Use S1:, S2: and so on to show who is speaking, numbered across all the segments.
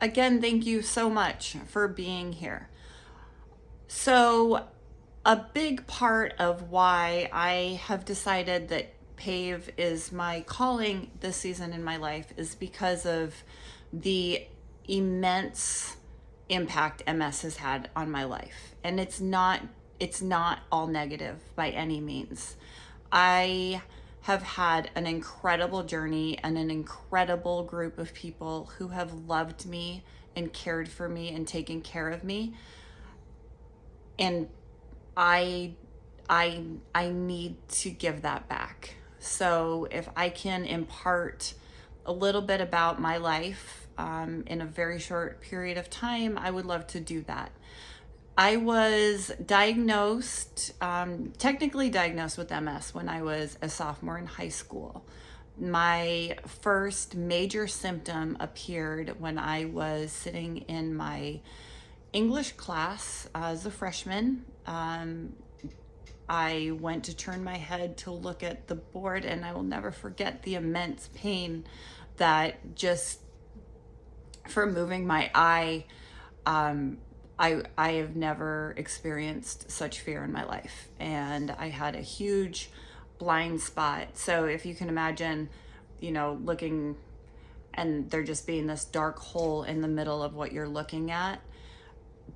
S1: Again, thank you so much for being here. So, a big part of why I have decided that PAVE is my calling this season in my life is because of the immense impact MS has had on my life. And it's not all negative by any means. I have had an incredible journey and an incredible group of people who have loved me and cared for me and taken care of me. And I I need to give that back. So if I can impart a little bit about my life in a very short period of time, I would love to do that. I was diagnosed, technically diagnosed with MS when I was a sophomore in high school. My first major symptom appeared when I was sitting in my English class as a freshman. I went to turn my head to look at the board, and I will never forget the immense pain that just from moving my eye. I have never experienced such fear in my life, and I had a huge blind spot. So if you can imagine, looking and there just being this dark hole in the middle of what you're looking at,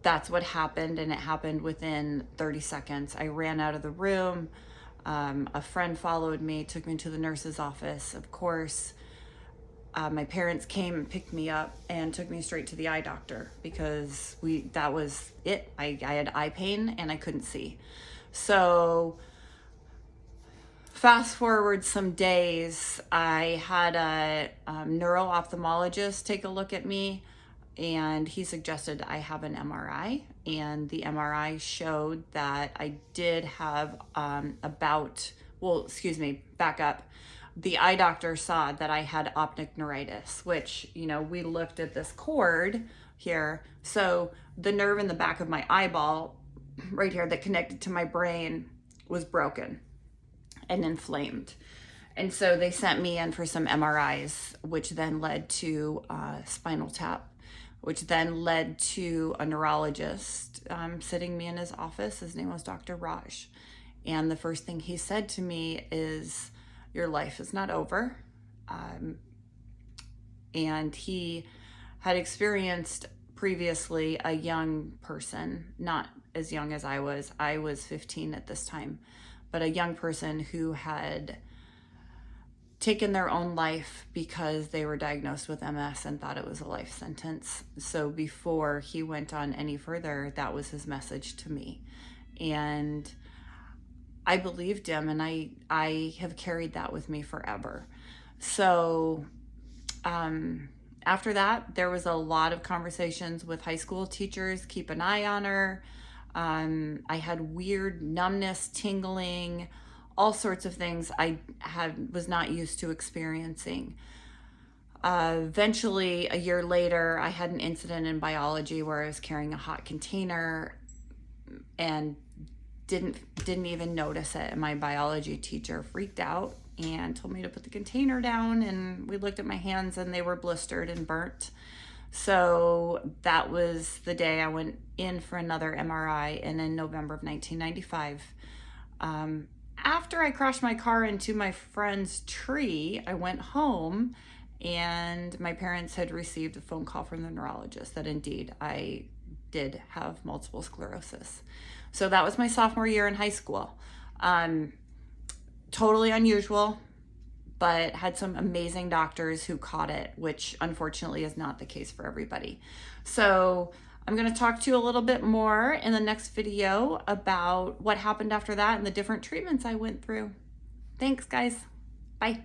S1: that's what happened, and it happened within 30 seconds. I ran out of the room. A friend followed me, took me to the nurse's office. Of course, my parents came and picked me up and took me straight to the eye doctor because that was it. I had eye pain and I couldn't see. So fast forward some days, I had a neuro-ophthalmologist take a look at me, and he suggested I have an MRI, and the MRI showed that I did have back up. The eye doctor saw that I had optic neuritis, which, we looked at this cord here. So the nerve in the back of my eyeball right here that connected to my brain was broken and inflamed. And so they sent me in for some MRIs, which then led to spinal tap, which then led to a neurologist sitting me in his office. His name was Dr. Raj. And the first thing he said to me is, "Your life is not over." And he had experienced previously a young person, not as young as I was. I was 15 at this time, but a young person who had taken their own life because they were diagnosed with MS and thought it was a life sentence. So before he went on any further, that was his message to me. And I believed him, and I have carried that with me forever. So after that, there was a lot of conversations with high school teachers, keep an eye on her. I had weird numbness, tingling, all sorts of things I was not used to experiencing. Eventually, a year later, I had an incident in biology where I was carrying a hot container and didn't even notice it. And my biology teacher freaked out and told me to put the container down, and we looked at my hands and they were blistered and burnt. So that was the day I went in for another MRI, and in November of 1995, after I crashed my car into my friend's tree, I went home, and my parents had received a phone call from the neurologist that indeed I did have multiple sclerosis. So that was my sophomore year in high school. Totally unusual, but had some amazing doctors who caught it, which unfortunately is not the case for everybody. So I'm going to talk to you a little bit more in the next video about what happened after that and the different treatments I went through. Thanks, guys. Bye.